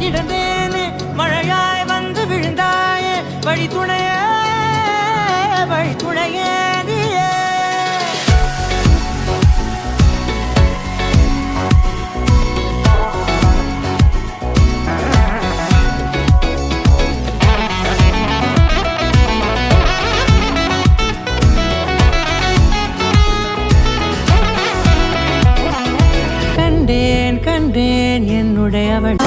கிடந்தேனே மழையாய் வந்து விழுந்தாயே வழி துணையே நீயே. கண்டேன் என்னுடையவள்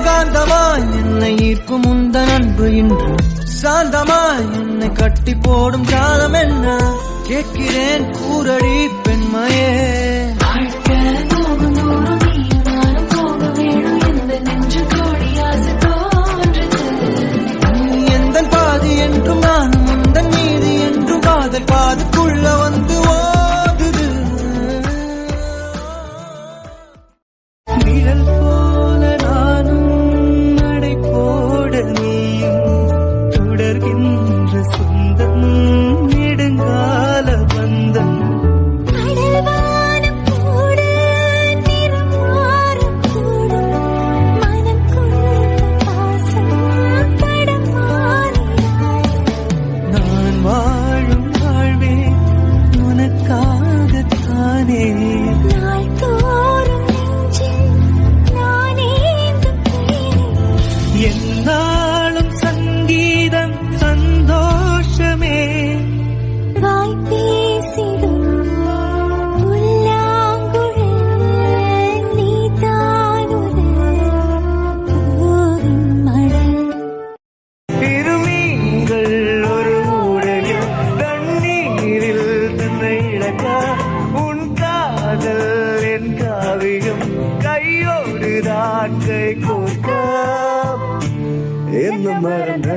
காந்தமாய் என்னை ஈர்க்கும் உந்தன் அன்பு இன்று சாந்தமாய் என்னை கட்டி போடும் காலம் என்ன கேட்கிறேன் கூரடி பெண்மையே. எந்த பாதி என்றும் நானும் உந்தன் மீது என்றும் காதல் பாதுக்குள்ள வந்து ஓடுது. நிழல் போல நானும் நடை போட நீயும் தொடர்கின்ற சொந்தம் நெடுங்கால பந்தம். நான் வாழும் வாழ்வே உனக்காகத்தானே. என்னாலும் சங்கீதம் சந்தோஷமே. இருமீன்கள் ஒரு ஊடலில் தண்ணீரில் தன்னை இழக்க உன் காதல் என் காவியம் கையோடு தாக்கை கோர்க்க என்ன மறந்த